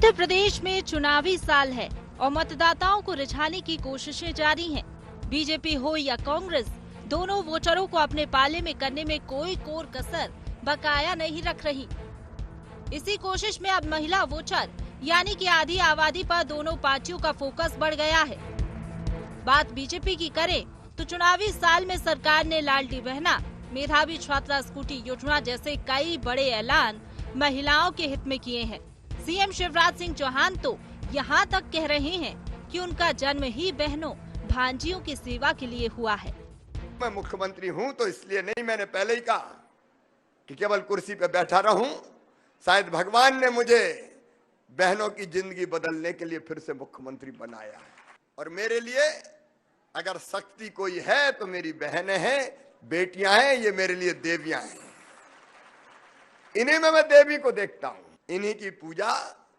मध्य प्रदेश में चुनावी साल है और मतदाताओं को रिझाने की कोशिशें जारी हैं। बीजेपी हो या कांग्रेस, दोनों वोटरों को अपने पाले में करने में कोई कोर कसर बकाया नहीं रख रही। इसी कोशिश में अब महिला वोटर यानी कि आधी आबादी पर दोनों पार्टियों का फोकस बढ़ गया है। बात बीजेपी की करें तो चुनावी साल में सरकार ने लाडली बहना, मेधावी छात्रा स्कूटी योजना जैसे कई बड़े ऐलान महिलाओं के हित में किए हैं। सीएम शिवराज सिंह चौहान तो यहाँ तक कह रहे हैं कि उनका जन्म ही बहनों भांजियों की सेवा के लिए हुआ है। मैं मुख्यमंत्री हूँ तो इसलिए नहीं, मैंने पहले ही कहा कि केवल कुर्सी पे बैठा रहूं। शायद भगवान ने मुझे बहनों की जिंदगी बदलने के लिए फिर से मुख्यमंत्री बनाया है। और मेरे लिए अगर शक्ति कोई है तो मेरी बहनें हैं, बेटियां हैं, ये मेरे लिए देवियां हैं। इन्हीं में मैं देवी को देखता हूँ। इन्हीं की पूजा,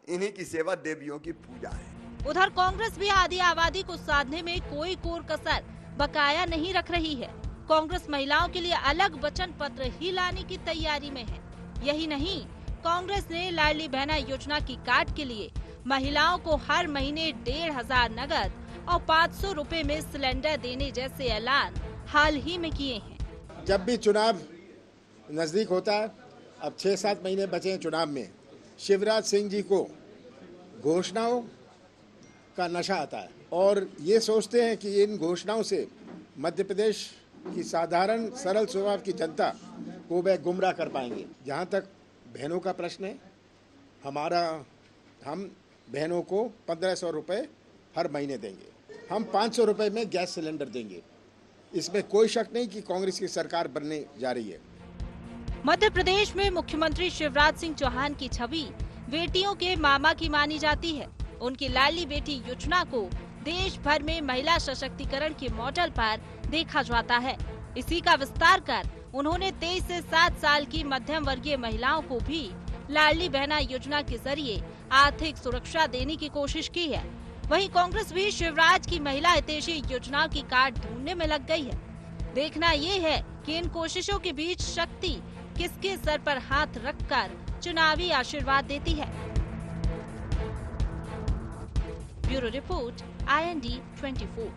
इन्हीं की सेवा देवियों की पूजा है। उधर कांग्रेस भी आधी आबादी को साधने में कोई कोर कसर बकाया नहीं रख रही है। कांग्रेस महिलाओं के लिए अलग वचन पत्र ही लाने की तैयारी में है। यही नहीं, कांग्रेस ने लाडली बहना योजना की काट के लिए महिलाओं को हर महीने 1500 नगद और 500 रुपए में सिलेंडर देने जैसे ऐलान हाल ही में किए हैं। जब भी चुनाव नजदीक होता है, अब 6-7 महीने बचे हैं चुनाव में, शिवराज सिंह जी को घोषणाओं का नशा आता है और ये सोचते हैं कि इन घोषणाओं से मध्य प्रदेश की साधारण सरल स्वभाव की जनता को वह गुमराह कर पाएंगे। जहाँ तक बहनों का प्रश्न है, हम बहनों को 1500 रुपये हर महीने देंगे। हम 500 रुपये में गैस सिलेंडर देंगे। इसमें कोई शक नहीं कि कांग्रेस की सरकार बनने जा रही है। मध्य प्रदेश में मुख्यमंत्री शिवराज सिंह चौहान की छवि बेटियों के मामा की मानी जाती है। उनकी लाडली बेटी योजना को देश भर में महिला सशक्तिकरण के मॉडल पर देखा जाता है। इसी का विस्तार कर उन्होंने 23 से 7 साल की मध्यम वर्गीय महिलाओं को भी लाडली बहना योजना के जरिए आर्थिक सुरक्षा देने की कोशिश की है। वहीं कांग्रेस भी शिवराज की महिला हितैषी योजनाओं की काट ढूंढने में लग गई है। देखना ये है कि इन कोशिशों के बीच शक्ति किसके सर पर हाथ रखकर चुनावी आशीर्वाद देती है। Bureau report, IND 24।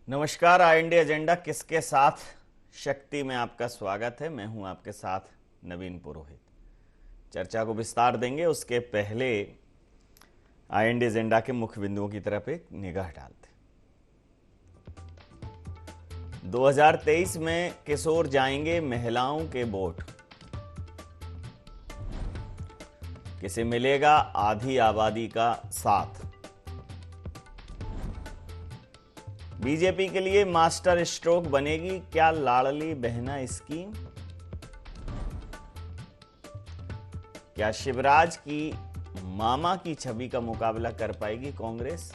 नमस्कार, IND एजेंडा किसके साथ शक्ति में आपका स्वागत है। मैं हूं आपके साथ नवीन पुरोहित। चर्चा को विस्तार देंगे, उसके पहले IND एजेंडा के मुख्य बिंदुओं की तरफ एक निगाह डालते। 2023 में किशोर जाएंगे महिलाओं के वोट, किसे मिलेगा आधी आबादी का साथ। बीजेपी के लिए मास्टर स्ट्रोक बनेगी क्या लाडली बहना स्कीम? क्या शिवराज की मामा की छवि का मुकाबला कर पाएगी कांग्रेस?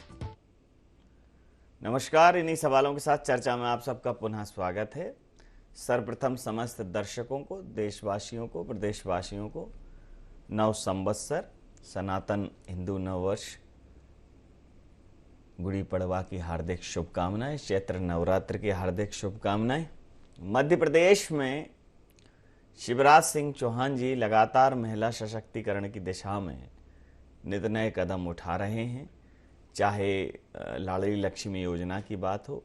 नमस्कार, इन्हीं सवालों के साथ चर्चा में आप सबका पुनः स्वागत है। सर्वप्रथम समस्त दर्शकों को, देशवासियों को, प्रदेशवासियों को नव संवत्सर, सनातन हिंदू नववर्ष गुड़ी पड़वा की हार्दिक शुभकामनाएं, चैत्र नवरात्र की हार्दिक शुभकामनाएं। मध्य प्रदेश में शिवराज सिंह चौहान जी लगातार महिला सशक्तिकरण की दिशा में नित नए कदम उठा रहे हैं। चाहे लाडली लक्ष्मी योजना की बात हो,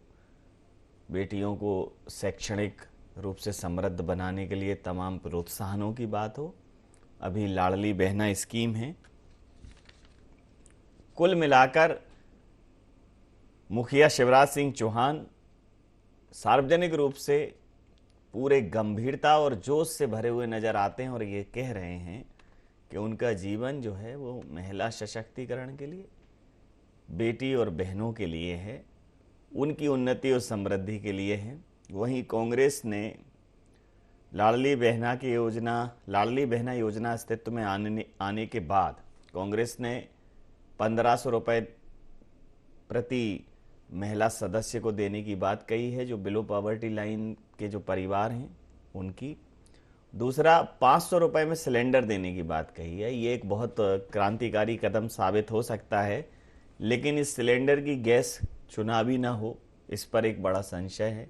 बेटियों को शैक्षणिक रूप से समृद्ध बनाने के लिए तमाम प्रोत्साहनों की बात हो, अभी लाडली बहना स्कीम है। कुल मिलाकर मुखिया शिवराज सिंह चौहान सार्वजनिक रूप से पूरे गंभीरता और जोश से भरे हुए नजर आते हैं और ये कह रहे हैं कि उनका जीवन जो है वो महिला सशक्तिकरण के लिए, बेटी और बहनों के लिए है, उनकी उन्नति और समृद्धि के लिए है। वहीं कांग्रेस ने लाडली बहना योजना अस्तित्व में आने के बाद कांग्रेस ने 1500 रुपये प्रति महिला सदस्य को देने की बात कही है, जो बिलो पॉवर्टी लाइन के जो परिवार हैं उनकी। दूसरा, 500 रुपये में सिलेंडर देने की बात कही है। ये एक बहुत क्रांतिकारी कदम साबित हो सकता है, लेकिन इस सिलेंडर की गैस चुनावी ना हो, इस पर एक बड़ा संशय है।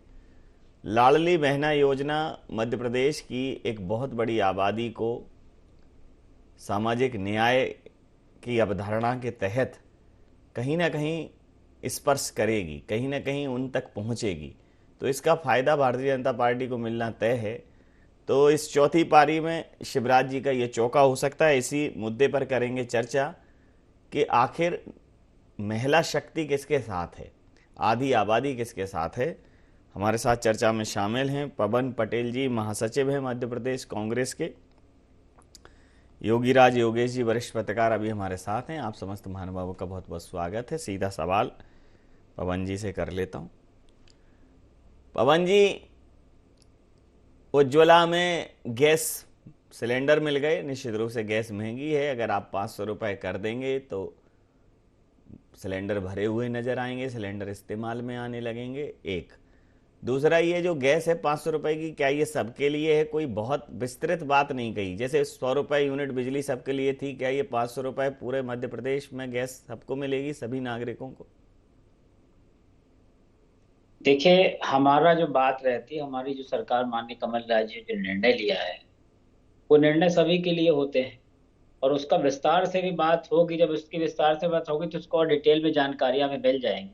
लाडली बहना योजना मध्य प्रदेश की एक बहुत बड़ी आबादी को सामाजिक न्याय की अवधारणा के तहत कहीं ना कहीं स्पर्श करेगी, कहीं ना कहीं उन तक पहुंचेगी, तो इसका फायदा भारतीय जनता पार्टी को मिलना तय है। तो इस चौथी पारी में शिवराज जी का ये चौका हो सकता है। इसी मुद्दे पर करेंगे चर्चा कि आखिर महिला शक्ति किसके साथ है, आधी आबादी किसके साथ है। हमारे साथ चर्चा में शामिल हैं पवन पटेल जी, महासचिव हैं मध्य प्रदेश कांग्रेस के। योगीराज योगेश जी, वरिष्ठ पत्रकार, अभी हमारे साथ हैं। आप समस्त महानुभावों का बहुत बहुत स्वागत है। सीधा सवाल पवन जी से कर लेता हूं। पवन जी, उज्ज्वला में गैस सिलेंडर मिल गए। निश्चित रूप से गैस महंगी है, अगर आप 500 रुपये कर देंगे तो सिलेंडर भरे हुए नजर आएंगे, सिलेंडर इस्तेमाल में आने लगेंगे। एक दूसरा, ये जो गैस है 500 रुपये की, क्या ये सबके लिए है? कोई बहुत विस्तृत बात नहीं कही, जैसे 100 रुपये यूनिट बिजली सबके लिए थी, क्या ये 500 रुपये पूरे मध्य प्रदेश में गैस सबको मिलेगी, सभी नागरिकों को? देखिए, हमारा जो बात रहती है, हमारी जो सरकार माननीय कमल राज जी जो निर्णय लिया है, वो निर्णय सभी के लिए होते हैं और उसका विस्तार से भी बात होगी। जब उसकी विस्तार से बात होगी तो उसको और डिटेल में जानकारियां हमें मिल जाएंगी।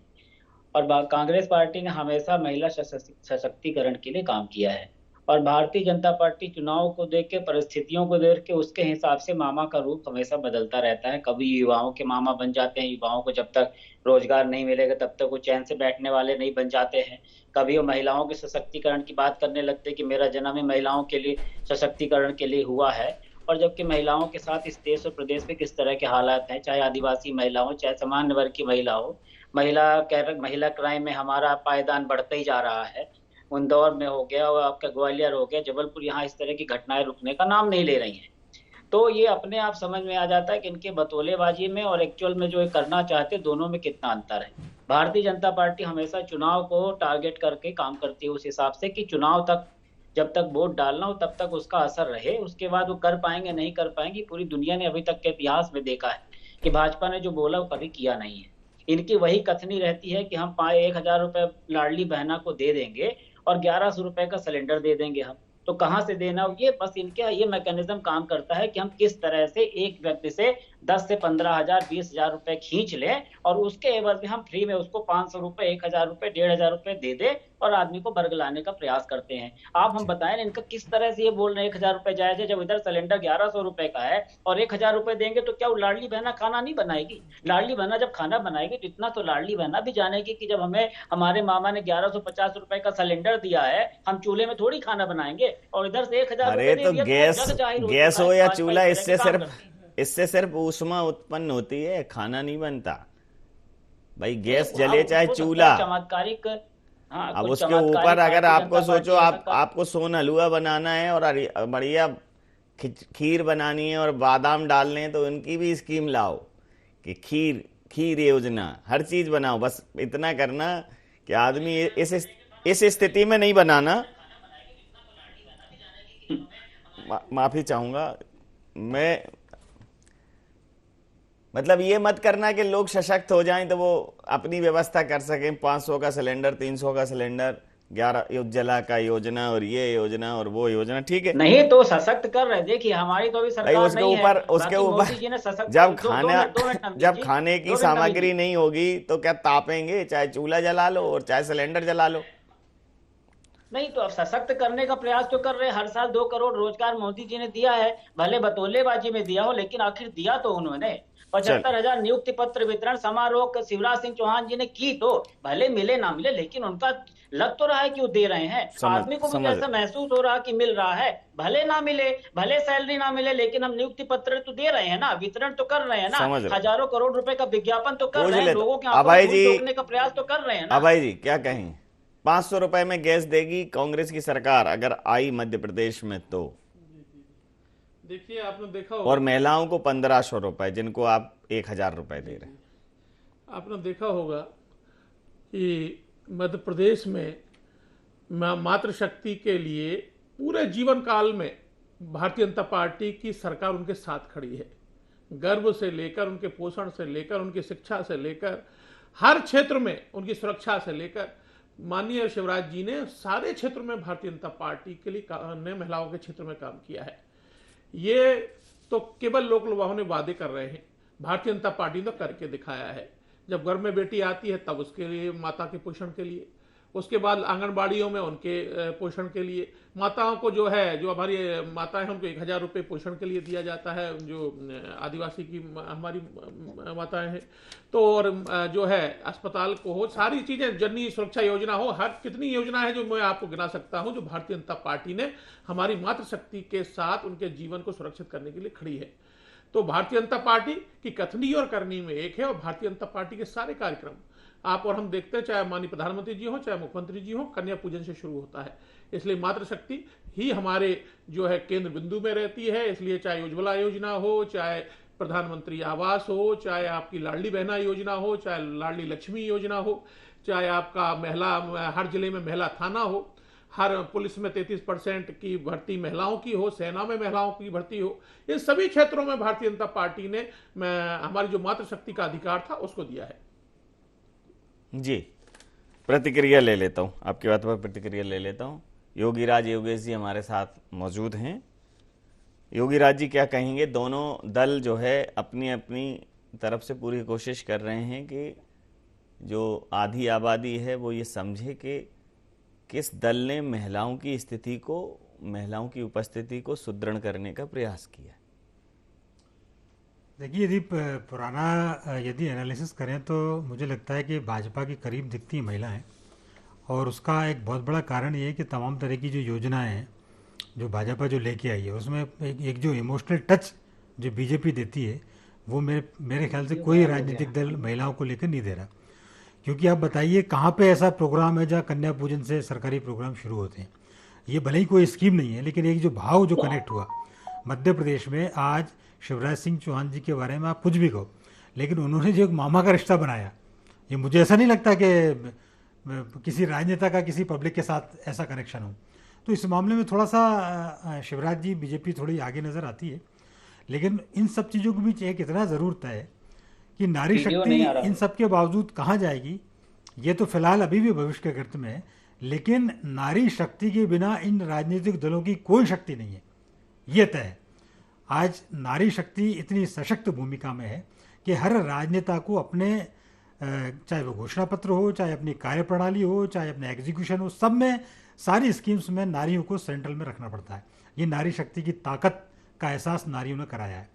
और कांग्रेस पार्टी ने हमेशा महिला सशक्तिकरण के लिए काम किया है और भारतीय जनता पार्टी चुनाव को देख के, परिस्थितियों को देख के, उसके हिसाब से मामा का रूप हमेशा बदलता रहता है। कभी युवाओं के मामा बन जाते हैं, युवाओं को जब तक रोजगार नहीं मिलेगा तब तक वो चैन से बैठने वाले नहीं बन जाते हैं। कभी वो महिलाओं के सशक्तिकरण की बात करने लगते हैं कि मेरा जन्म ही महिलाओं के लिए सशक्तिकरण के लिए हुआ है, और जबकि महिलाओं के साथ इस देश और प्रदेश में किस तरह के हालात हैं, चाहे आदिवासी महिला हो, चाहे सामान्य वर्ग की महिला हो। महिला क्राइम में हमारा पायदान बढ़ता ही जा रहा है। इंदौर में हो गया और आपका ग्वालियर हो गया, जबलपुर, यहाँ इस तरह की घटनाएं रुकने का नाम नहीं ले रही हैं। तो ये अपने आप समझ में आ जाता है कि इनके बतौलेबाजी में और एक्चुअल में जो करना चाहते, दोनों में कितना अंतर है। भारतीय जनता पार्टी हमेशा चुनाव को टारगेट करके काम करती है, उस हिसाब से कि चुनाव तक, जब तक वोट डालना हो तब तक उसका असर रहे, उसके बाद वो कर पाएंगे नहीं कर पाएंगे। पूरी दुनिया ने अभी तक के इतिहास में देखा है कि भाजपा ने जो बोला वो कभी किया नहीं है। इनकी वही कथनी रहती है कि हम 1000 रुपए लाडली बहना को दे देंगे और 1100 रुपए का सिलेंडर दे देंगे। हम तो कहाँ से देना, ये बस इनके ये मैकेनिज्म काम करता है कि हम किस तरह से एक व्यक्ति से 10 से 15,000 20,000 रुपए खींच लें और उसके एवज में हम फ्री में उसको 500 रुपए, 1000 रुपए, 1500 रुपए दे दे और आदमी को बरगलाने का प्रयास करते हैं। आप हम बताएं इनका किस तरह से ये बोल रहे हैं 1000 रुपए जायज है, जब इधर सिलेंडर 1100 रुपए का है और 1000 रुपए देंगे तो क्या वो लाडली बहना खाना नहीं बनाएगी? लाडली बहना जब खाना बनाएगी तो इतना तो लाडली बहना भी जानेगी कि जब हमें हमारे मामा ने 1150 रुपए का सिलेंडर दिया है, हम चूल्हे में थोड़ी खाना बनाएंगे और इधर से 1000 अरे तो गैस हो या चूल्हा, इससे सिर्फ ऊष्मा उत्पन्न होती है, खाना नहीं बनता भाई। गैस जले चाहे चूल्हा, चमत्कारिक। अब उसके ऊपर अगर आपको सोचो, आपको सोन हलवा बनाना है और बढ़िया खीर बनानी है और बादाम डालने हैं, तो उनकी भी स्कीम लाओ कि खीर योजना, हर चीज बनाओ। बस इतना करना कि आदमी इस स्थिति में नहीं बनाना। माफी चाहूंगा मैं, मतलब ये मत करना कि लोग सशक्त हो जाएं तो वो अपनी व्यवस्था कर सकें। 500 का सिलेंडर, 300 का सिलेंडर, 11 उज्ज्वला का योजना और ये योजना और वो योजना, ठीक है, नहीं तो सशक्त कर रहे। देखिए हमारी तो अभी सरकार उसके ऊपर जब खाने की सामग्री नहीं होगी तो क्या तापेंगे? चाहे चूल्हा जला लो और चाहे सिलेंडर जला लो। नहीं तो अब सशक्त करने का प्रयास तो कर रहे हैं। हर साल 2 करोड़ रोजगार मोदी जी ने दिया है, भले बतौलेबाजी में दिया हो, लेकिन आखिर दिया तो उन्होंने। 75,000 नियुक्ति पत्र वितरण समारोह शिवराज सिंह चौहान जी ने की, तो भले मिले ना मिले, लेकिन उनका लग तो रहा है कि वो दे रहे हैं। आदमी को भी ऐसा महसूस हो रहा कि मिल रहा है, भले ना मिले, भले सैलरी ना मिले, लेकिन हम नियुक्ति पत्र तो दे रहे हैं ना, वितरण तो कर रहे हैं ना, हजारों करोड़ रुपए का विज्ञापन तो कर रहे हैं, लोगों के आंखों में रोकने का प्रयास तो कर रहे हैं ना। अभय जी क्या कहें? 500 रुपए में गैस देगी कांग्रेस की सरकार अगर आई मध्य प्रदेश में तो। देखिए आपने देखा होगा, और महिलाओं को 1500 रुपए, जिनको आप 1000 रुपए दे रहे हैं। आपने देखा होगा कि मध्य प्रदेश में मातृशक्ति के लिए पूरे जीवन काल में भारतीय जनता पार्टी की सरकार उनके साथ खड़ी है। गर्भ से लेकर उनके पोषण से लेकर उनकी शिक्षा से लेकर हर क्षेत्र में उनकी सुरक्षा से लेकर माननीय शिवराज जी ने सारे क्षेत्र में भारतीय जनता पार्टी के लिए ने महिलाओं के क्षेत्र में काम किया है। ये तो केवल लोक लुभावने ने वादे कर रहे हैं, भारतीय जनता पार्टी ने करके दिखाया है। जब घर में बेटी आती है तब उसके लिए माता के पोषण के लिए, उसके बाद आंगनबाड़ियों में उनके पोषण के लिए, माताओं को जो हमारी माताएं हैं उनको 1000 रुपये पोषण के लिए दिया जाता है, जो आदिवासी की हमारी माताएं हैं। तो और जो है अस्पताल को हो, सारी चीजें, जननी सुरक्षा योजना हो, हर कितनी योजना है जो मैं आपको गिना सकता हूं जो भारतीय जनता पार्टी ने हमारी मातृशक्ति के साथ उनके जीवन को सुरक्षित करने के लिए खड़ी है। तो भारतीय जनता पार्टी की कथनी और करनी में एक है, और भारतीय जनता पार्टी के सारे कार्यक्रम आप और हम देखते हैं, चाहे माननीय प्रधानमंत्री जी हो चाहे मुख्यमंत्री जी हो, कन्या पूजन से शुरू होता है। इसलिए मातृशक्ति ही हमारे जो है केंद्र बिंदु में रहती है। इसलिए चाहे उज्ज्वला योजना हो, चाहे प्रधानमंत्री आवास हो, चाहे आपकी लाडली बहना योजना हो, चाहे लाडली लक्ष्मी योजना हो, चाहे आपका हर जिले में महिला थाना हो, हर पुलिस में 33% की भर्ती महिलाओं की हो, सेना में महिलाओं की भर्ती हो, इन सभी क्षेत्रों में भारतीय जनता पार्टी ने हमारी जो मातृशक्ति का अधिकार था उसको दिया है। जी, प्रतिक्रिया ले लेता हूँ, आपकी बात पर प्रतिक्रिया ले लेता हूँ। योगीराज योगेश जी हमारे साथ मौजूद हैं। योगीराज जी क्या कहेंगे? दोनों दल जो है अपनी अपनी तरफ से पूरी कोशिश कर रहे हैं कि जो आधी आबादी है वो ये समझे कि किस दल ने महिलाओं की स्थिति को, महिलाओं की उपस्थिति को सुदृढ़ करने का प्रयास किया। देखिए, यदि पुराना यदि एनालिसिस करें तो मुझे लगता है कि भाजपा के करीब दिखती महिला हैं, और उसका एक बहुत बड़ा कारण ये है कि तमाम तरह की जो योजनाएं हैं जो भाजपा जो लेके आई है उसमें एक जो इमोशनल टच जो बीजेपी देती है वो मेरे ख्याल से कोई राजनीतिक दल महिलाओं को लेकर नहीं दे रहा। क्योंकि आप बताइए कहाँ पे ऐसा प्रोग्राम है जहाँ कन्या पूजन से सरकारी प्रोग्राम शुरू होते हैं। ये भले ही कोई स्कीम नहीं है, लेकिन एक जो भाव जो कनेक्ट हुआ मध्य प्रदेश में, आज शिवराज सिंह चौहान जी के बारे में आप कुछ भी कहो, लेकिन उन्होंने जो एक मामा का रिश्ता बनाया, ये मुझे ऐसा नहीं लगता कि किसी राजनेता का किसी पब्लिक के साथ ऐसा कनेक्शन हो। तो इस मामले में थोड़ा सा शिवराज जी बीजेपी थोड़ी आगे नज़र आती है। लेकिन इन सब चीज़ों के बीच एक इतना ज़रूर तय है कि नारी शक्ति इन सब के बावजूद कहाँ जाएगी, ये तो फिलहाल अभी भी भविष्य के गर्त में है। लेकिन नारी शक्ति के बिना इन राजनीतिक दलों की कोई शक्ति नहीं है, ये तय है। आज नारी शक्ति इतनी सशक्त भूमिका में है कि हर राजनेता को अपने, चाहे वो घोषणा पत्र हो, चाहे अपनी कार्यप्रणाली हो, चाहे अपने एग्जीक्यूशन हो, सब में, सारी स्कीम्स में नारियों को सेंट्रल में रखना पड़ता है। ये नारी शक्ति की ताकत का एहसास नारियों ने कराया है।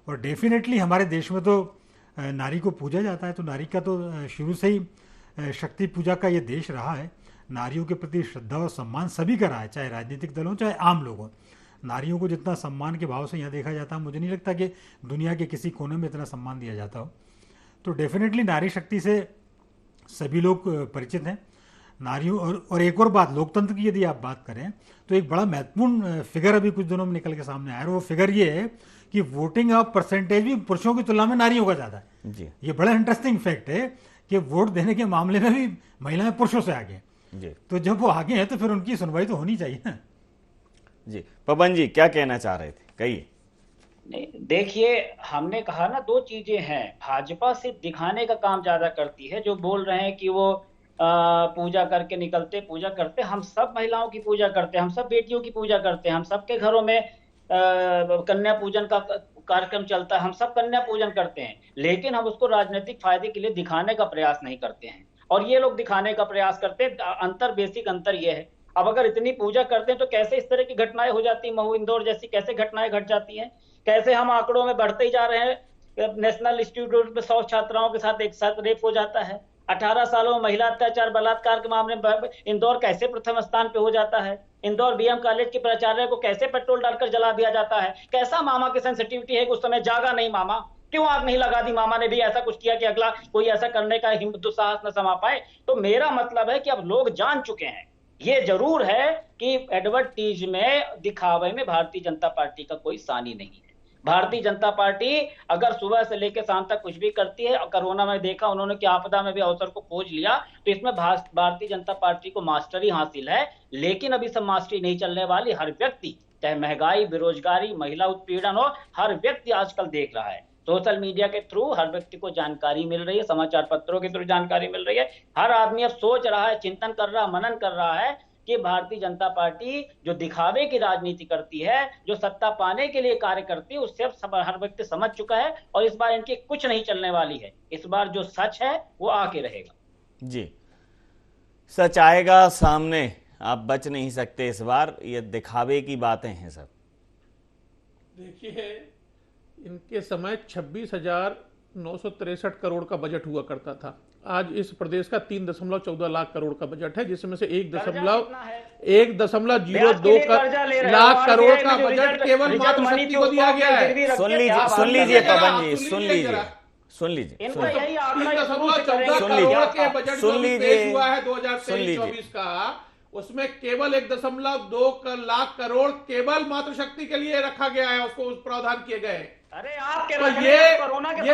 और डेफिनेटली हमारे देश में तो नारी को पूजा जाता है, तो नारी का तो शुरू से ही शक्ति पूजा का ये देश रहा है। नारियों के प्रति श्रद्धा और सम्मान सभी का रहा है, चाहे राजनीतिक दल हो चाहे आम लोग हों। नारियों को जितना सम्मान के भाव से यहाँ देखा जाता है, मुझे नहीं लगता कि दुनिया के किसी कोने में इतना सम्मान दिया जाता हो। तो डेफिनेटली नारी शक्ति से सभी लोग परिचित हैं। नारियों और एक और बात, लोकतंत्र की यदि आप बात करें तो एक बड़ा महत्वपूर्ण फिगर अभी कुछ दिनों में निकल के सामने आया है। वो फिगर ये है कि वोटिंग ऑफ परसेंटेज भी पुरुषों की तुलना में नारियों का ज़्यादा है जी। ये बड़ा इंटरेस्टिंग फैक्ट है कि वोट देने के मामले में भी महिलाएं पुरुषों से आगे हैं। तो जब वो आगे हैं तो फिर उनकी सुनवाई तो होनी चाहिए ना जी। पवन जी क्या कहना चाह रहे थे, कहिए। नहीं, देखिए, हमने कहा ना, दो चीजें हैं। भाजपा सिर्फ दिखाने का काम ज्यादा करती है। जो बोल रहे हैं कि वो पूजा करके निकलते, पूजा करते, हम सब महिलाओं की पूजा करते हैं, हम सब बेटियों की पूजा करते हैं, हम सबके घरों में कन्या पूजन का कार्यक्रम चलता है, हम सब कन्या पूजन करते हैं। लेकिन हम उसको राजनीतिक फायदे के लिए दिखाने का प्रयास नहीं करते हैं, और ये लोग दिखाने का प्रयास करते हैं। बेसिक अंतर ये है। अब अगर इतनी पूजा करते हैं तो कैसे इस तरह की घटनाएं हो जाती, महू इंदौर जैसी कैसे घटनाएं घट जाती हैं? कैसे हम आंकड़ों में बढ़ते ही जा रहे हैं? नेशनल इंस्टीट्यूट में 100 छात्राओं के साथ एक साथ रेप हो जाता है। 18 सालों में महिला अत्याचार बलात्कार के मामले में इंदौर कैसे प्रथम स्थान पे हो जाता है? इंदौर बीएम कॉलेज के प्राचार्य को कैसे पेट्रोल डालकर जला दिया जाता है? कैसा मामा की सेंसिटिविटी है कि उस समय जागा नहीं मामा? क्यों आग नहीं लगा दी मामा ने भी? ऐसा कुछ किया कि अगला कोई ऐसा करने का हिम्मत दुस्साहस न समा पाए। तो मेरा मतलब है कि अब लोग जान चुके हैं। ये जरूर है कि एडवर्टीज में, दिखावे में भारतीय जनता पार्टी का कोई सानी नहीं है। भारतीय जनता पार्टी अगर सुबह से लेकर शाम तक कुछ भी करती है, कोरोना में देखा उन्होंने कि आपदा में भी अवसर को खोज लिया, तो इसमें भारतीय जनता पार्टी को मास्टरी हासिल है। लेकिन अभी सब मास्टरी नहीं चलने वाली। हर व्यक्ति, चाहे महंगाई, बेरोजगारी, महिला उत्पीड़न हो, हर व्यक्ति आजकल देख रहा है सोशल मीडिया के थ्रू हर व्यक्ति को जानकारी मिल रही है, समाचार पत्रों के थ्रू जानकारी मिल रही है। हर आदमी अब सोच रहा है, चिंतन कर रहा है, मनन कर रहा है कि भारतीय जनता पार्टी जो दिखावे की राजनीति करती है, जो सत्ता पाने के लिए कार्य करती है, उससे अब हर व्यक्ति समझ चुका है और इस बार इनकी कुछ नहीं चलने वाली है। इस बार जो सच है वो आके रहेगा। जी, सच आएगा सामने, आप बच नहीं सकते इस बार। ये दिखावे की बातें हैं सब। देखिए, इनके समय 26,963 करोड़ का बजट हुआ करता था। आज इस प्रदेश का 3.14 लाख करोड़ का बजट है, जिसमें से 1.02 लाख करोड़ का बजट केवल मातृशक्ति को दिया गया है। सुन लीजिए पवन जी, सुन लीजिए 3.14 करोड़ के बजट जो पेश हुआ है 2023-24 का, उसमें केवल 1.2 लाख करोड़ केवल मातृशक्ति के लिए रखा गया है, उसको प्रावधान किए गए। अरे आपके तो ये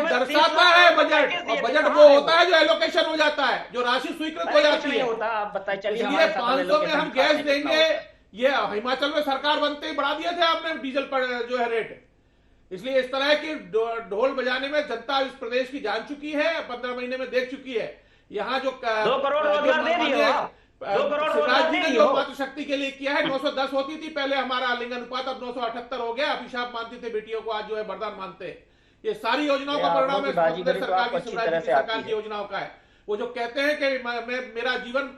दर्शाता है बजट, और बजट वो होता है जो एलोकेशन हो जाता है, जो राशि स्वीकृत हो जाती है। आप बताइए, चलिए 500 में हम गैस देंगे, ये हिमाचल में सरकार बनते ही बढ़ा दिए थे आपने डीजल पर जो है रेट। इसलिए इस तरह की ढोल बजाने में जनता इस प्रदेश की जान चुकी है, 15 महीने में देख चुकी है। यहाँ जो 2 करोड़ रोजगार दे रही है, शिवराज जी ने जो मातृशक्ति के लिए किया है, 910 होती थी पहले हमारा लिंग अनुपात, अब 978 हो गया। अभिशाप मानती थे बेटियों को, आज जो है वरदान मानते हैं। ये सारी योजनाओं का परिणाम है सरकार की, शिवराज जी सरकार की योजनाओं का है। वो जो कहते हैं कि मेरा जीवन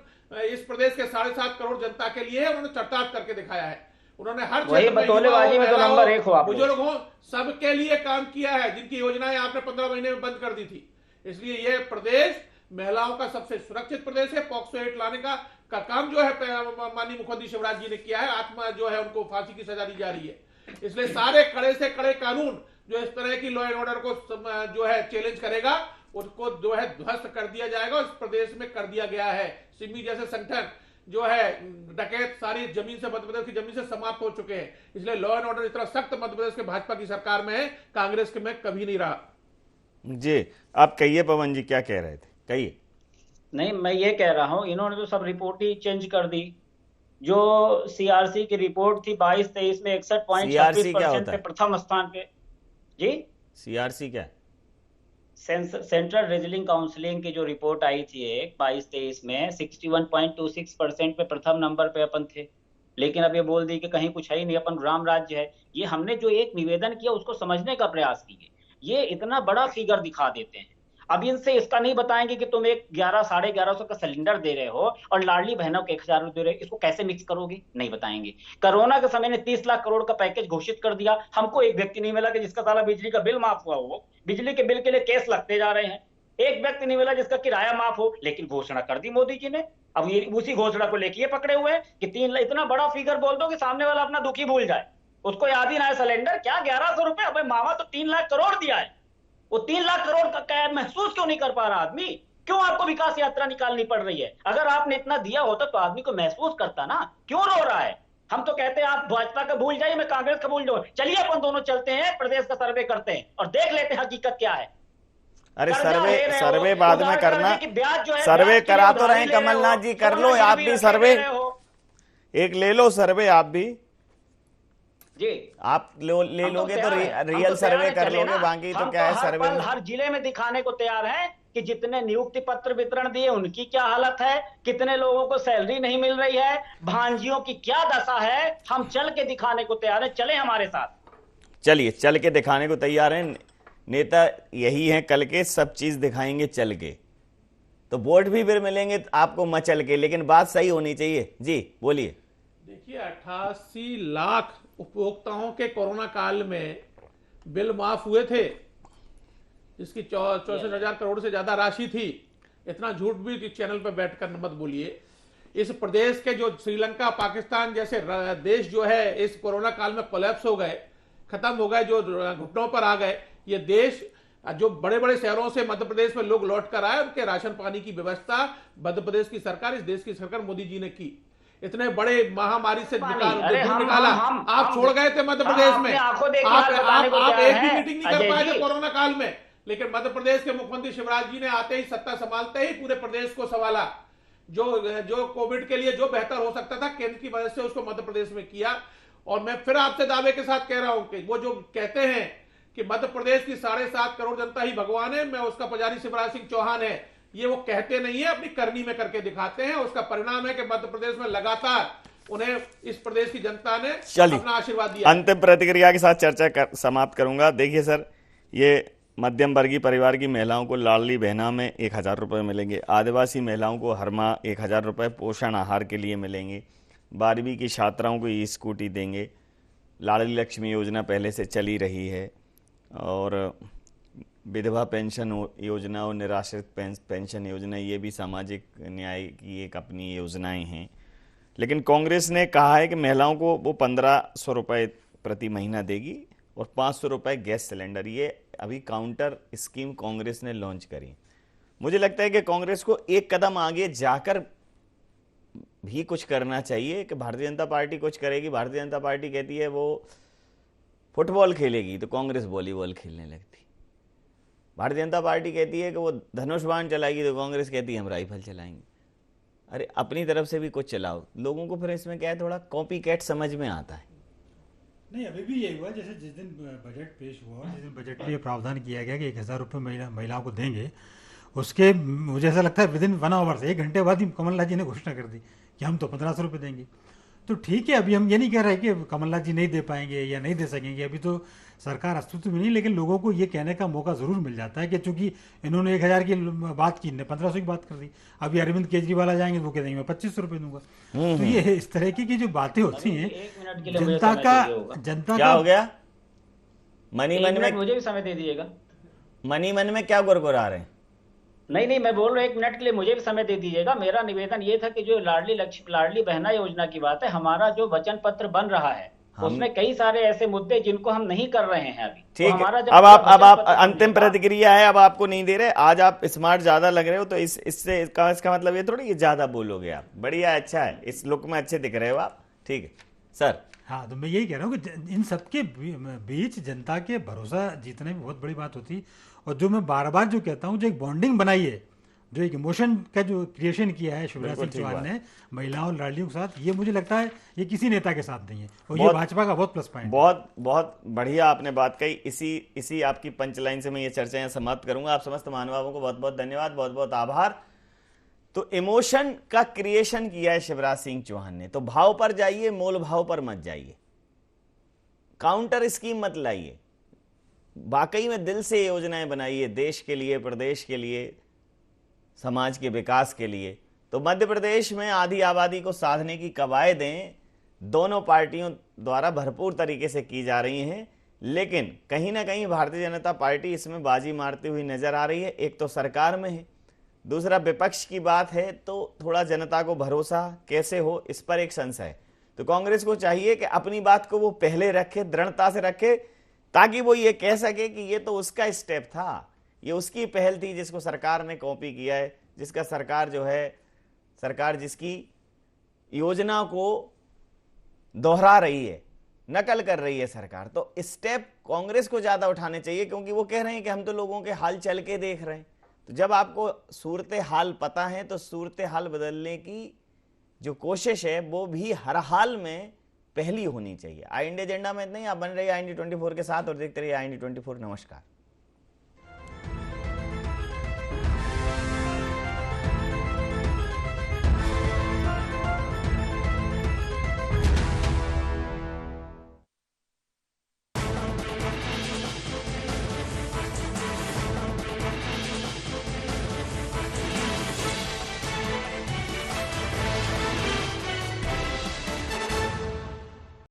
इस प्रदेश के 7.5 करोड़ जनता के लिए है, उन्होंने चरितार्थ करके दिखाया है। उन्होंने हर क्षेत्र में बुजुर्ग हो सबके लिए काम किया है, जिनकी योजनाएं आपने 15 महीने में बंद कर दी थी। इसलिए यह प्रदेश महिलाओं का सबसे सुरक्षित प्रदेश है। पॉक्सो एक्ट लाने का काम जो है माननीय मुख्यमंत्री शिवराज जी ने किया है। आत्मा जो है उनको फांसी की सजा दी जा रही है। इसलिए सारे कड़े से कड़े कानून जो इस तरह की लॉ एंड ऑर्डर को जो है चैलेंज करेगा, उसको जो है ध्वस्त कर दिया जाएगा। इस प्रदेश में कर दिया गया है। सिमी जैसे संगठन जो है डकैत सारी जमीन से, मध्य प्रदेश की जमीन से समाप्त हो चुके हैं। इसलिए लॉ एंड ऑर्डर इतना सख्त मध्य प्रदेश के भाजपा की सरकार में है, कांग्रेस के में कभी नहीं रहा। जी, आप कहिए पवन जी, क्या कह रहे थे, कहिए। नहीं, मैं ये कह रहा हूं, इन्होंने तो सब रिपोर्ट ही चेंज कर दी। जो सीआरसी की रिपोर्ट थी 22-23 में 61.26% पे प्रथम स्थान पे। जी, सीआरसी क्या है? सेंट्रल रीजनिंग काउंसिलिंग की जो रिपोर्ट आई थी 22-23 में 61.26% पे प्रथम नंबर पे अपन थे। लेकिन अब ये बोल दी कि कहीं कुछ है ही नहीं, अपन राम राज्य है। ये हमने जो एक निवेदन किया उसको समझने का प्रयास किए। ये इतना बड़ा फिगर दिखा देते हैं। अब इनसे इसका नहीं बताएंगे कि तुम एक 1100-1150 का सिलेंडर दे रहे हो और लाडली बहनों को 1000 दे रहे हो, इसको कैसे मिक्स करोगे? नहीं बताएंगे। कोरोना के समय ने 30 लाख करोड़ का पैकेज घोषित कर दिया, हमको एक व्यक्ति नहीं मिला कि जिसका साला बिजली का बिल माफ हुआ हो। बिजली के बिल के लिए केस लगते जा रहे हैं। एक व्यक्ति नहीं मिला जिसका किराया माफ हो, लेकिन घोषणा कर दी मोदी जी ने। अब ये उसी घोषणा को लेके पकड़े हुए हैं कि 3 लाख, इतना बड़ा फिगर बोल दो कि सामने वाला अपना दुखी भूल जाए, उसको याद ही ना है। सिलेंडर क्या 1100 रुपए, अबे मामा तो 3 लाख करोड़ दिया है। वो 3 लाख करोड़ का क्या महसूस क्यों नहीं कर पा रहा आदमी? क्यों आपको विकास यात्रा निकालनी पड़ रही है? अगर आपने इतना दिया होता तो आदमी को महसूस करता ना। क्यों रो रहा है? हम तो कहते हैं आप भाजपा का भूल जाइए, मैं कांग्रेस का भूल जाऊं। चलिए अपन दोनों चलते हैं, प्रदेश का सर्वे करते हैं और देख लेते हैं हकीकत क्या है। अरे सर्वे बाद में करना, सर्वे करा तो रहे कमलनाथ जी, कर लो आप भी सर्वे, एक ले लो सर्वे आप भी जी। आप ले लोगे तो रियल सर्वे कर लोगे, बाकी तो क्या है सर्वे में। हर जिले में दिखाने को तैयार है कि जितने नियुक्ति पत्र वितरण दिए उनकी क्या हालत है, कितने लोगों को सैलरी नहीं मिल रही है, भांजियों की क्या दशा है। हम चल के दिखाने को तैयार है, चले हमारे साथ। चलिए, चल के दिखाने को तैयार है। नेता यही है, कल के सब चीज दिखाएंगे चल के। तो वोट भी फिर मिलेंगे आपको मचल के, लेकिन बात सही होनी चाहिए। जी बोलिए। देखिए, 88 लाख उपभोक्ताओं के कोरोना काल में बिल माफ हुए थे, जिसकी 64,000 करोड़ से ज्यादा राशि थी। इतना झूठ भी चैनल पर बैठकर मत बोलिए। इस प्रदेश के जो श्रीलंका, पाकिस्तान जैसे देश जो है इस कोरोना काल में कोलैप्स हो गए, खत्म हो गए, जो घुटनों पर आ गए। ये देश जो बड़े बड़े शहरों से मध्य प्रदेश में लोग लौट कर आए, उनके राशन पानी की व्यवस्था मध्य प्रदेश की सरकार, इस देश की सरकार मोदी जी ने की। इतने बड़े महामारी से निकाला। आप छोड़ गए थे मध्य प्रदेश में, आप एक भी मीटिंग नहीं कर पाए थे कोरोना काल में। लेकिन मध्य प्रदेश के मुख्यमंत्री शिवराज जी ने आते ही, सत्ता संभालते ही पूरे प्रदेश को संभाला। जो कोविड के लिए जो बेहतर हो सकता था केंद्र की वजह से, उसको मध्य प्रदेश में किया। और मैं फिर आपसे दावे के साथ कह रहा हूं कि वो जो कहते हैं कि मध्य प्रदेश की 7.5 करोड़ जनता ही भगवान है, मैं उसका पुजारी शिवराज सिंह चौहान है, ये वो कहते नहीं है, अपनी करनी में करके दिखाते हैं। उसका परिणाम है कि मध्य प्रदेश में लगातार उन्हें इस प्रदेश की जनता ने अपना आशीर्वाद दिया। अंतिम प्रतिक्रिया के साथ चर्चा समाप्त करूंगा। देखिए सर, ये मध्यम वर्गीय परिवार की महिलाओं को लाडली बहना में 1,000 रुपये मिलेंगे, आदिवासी महिलाओं को हर माह 1,000 रुपये पोषण आहार के लिए मिलेंगे, 12वीं की छात्राओं को ई स्कूटी देंगे, लाडली लक्ष्मी योजना पहले से चली रही है, और विधवा पेंशन योजना और निराश्रित पेंशन योजना, ये भी सामाजिक न्याय की एक अपनी योजनाएं हैं। लेकिन कांग्रेस ने कहा है कि महिलाओं को वो 1,500 रुपये प्रति महीना देगी और 500 रुपये गैस सिलेंडर। ये अभी काउंटर स्कीम कांग्रेस ने लॉन्च करी। मुझे लगता है कि कांग्रेस को एक कदम आगे जाकर भी कुछ करना चाहिए कि भारतीय जनता पार्टी कुछ करेगी। भारतीय जनता पार्टी कहती है वो फुटबॉल खेलेगी तो कांग्रेस वॉलीबॉल खेलने लगती। भारतीय जनता पार्टी कहती है कि वो धनुष बाण चलाएगी तो कांग्रेस कहती है हम राइफल चलाएंगे। अरे अपनी तरफ से भी कुछ चलाओ। लोगों को फिर इसमें क्या है, थोड़ा कॉपी कैट समझ में आता है। नहीं, अभी भी यही हुआ। जैसे जिस दिन बजट पेश हुआ, जिस दिन बजट में ये प्रावधान किया गया कि 1,000 रुपये महिलाओं को देंगे, उसके मुझे ऐसा लगता है विदिन 1 आवर से 1 घंटे बाद ही कमलनाथ जी ने घोषणा कर दी कि हम तो 1,500 रुपये देंगे। तो ठीक है, अभी हम ये नहीं कह रहे कि कमलनाथ जी नहीं दे पाएंगे या नहीं दे सकेंगे, अभी तो सरकार अस्तित्व में नहीं, लेकिन लोगों को ये कहने का मौका ज़रूर मिल जाता है कि चूंकि इन्होंने 1,000 की बात की, 1,500 की बात कर दी, अभी अरविंद केजरीवाल आ जाएंगे वो कह देंगे मैं 2,500 रुपये दूंगा। तो ये इस तरह की जो बातें होती हैं, जनता क्या हो गया, मनी मन में मुझे भी समय दे दीजिएगा। मनी मन में क्या गुरगुरा रहे हैं? नहीं, मैं बोल रहा हूँ 1 मिनट के लिए मुझे भी समय दे दीजिएगा। मेरा निवेदन ये था कि जो लाडली बहना योजना की बात है, हमारा जो वचन पत्र बन रहा है उसमें कई सारे ऐसे मुद्दे जिनको हम नहीं कर रहे हैं अभी। ठीक तो है, अब आप अंतिम प्रतिक्रिया है, अब आपको नहीं दे रहे। आज आप स्मार्ट ज्यादा लग रहे हो, तो इससे इसका मतलब ये थोड़ी ज्यादा बोलोगे आप। बढ़िया, अच्छा है, इस लुक में अच्छे दिख रहे हो आप। ठीक है सर। हाँ, तो मैं यही कह रहा हूँ कि इन सबके बीच जनता के भरोसा जीतने में बहुत बड़ी बात होती। और जो मैं बार बार जो कहता हूँ, जो एक बॉन्डिंग बनाई है, जो एक इमोशन का जो क्रिएशन किया है शिवराज सिंह चौहान ने महिलाओं और लाडलियों के साथ, ये मुझे लगता है ये किसी नेता के साथ नहीं है, और ये भाजपा का बहुत प्लस पॉइंट। बहुत बढ़िया आपने बात कही। इसी आपकी पंचलाइन से मैं ये चर्चा यहाँ समाप्त करूंगा। आप समस्त महानुभावों को बहुत बहुत धन्यवाद, बहुत बहुत आभार। तो इमोशन का क्रिएशन किया है शिवराज सिंह चौहान ने। तो भाव पर जाइए, मोल भाव पर मत जाइए, काउंटर स्कीम मत लाइए, वाकई में दिल से योजनाएं बनाइए देश के लिए, प्रदेश के लिए, समाज के विकास के लिए। तो मध्य प्रदेश में आधी आबादी को साधने की कवायदें दोनों पार्टियों द्वारा भरपूर तरीके से की जा रही हैं, लेकिन कहीं ना कहीं भारतीय जनता पार्टी इसमें बाजी मारती हुई नजर आ रही है। एक तो सरकार में है, दूसरा विपक्ष की बात है, तो थोड़ा जनता को भरोसा कैसे हो, इस पर एक संशय। तो कांग्रेस को चाहिए कि अपनी बात को वो पहले रखे, दृढ़ता से रखे, ताकि वो ये कह सके कि ये तो उसका स्टेप था, ये उसकी पहल थी जिसको सरकार ने कॉपी किया है, जिसका सरकार जिसकी योजना को दोहरा रही है, नकल कर रही है सरकार। तो स्टेप कांग्रेस को ज्यादा उठाने चाहिए, क्योंकि वो कह रहे हैं कि हम तो लोगों के हाल चल के देख रहे हैं। तो जब आपको सूरत हाल पता है, तो सूरत हाल बदलने की जो कोशिश है वो भी हर हाल में पहली होनी चाहिए। आई इंडिया एजेंडा में नहीं, आप बन रही है आई इंडिया 24 के साथ और देखते रहिए आई इंडिया 24। नमस्कार।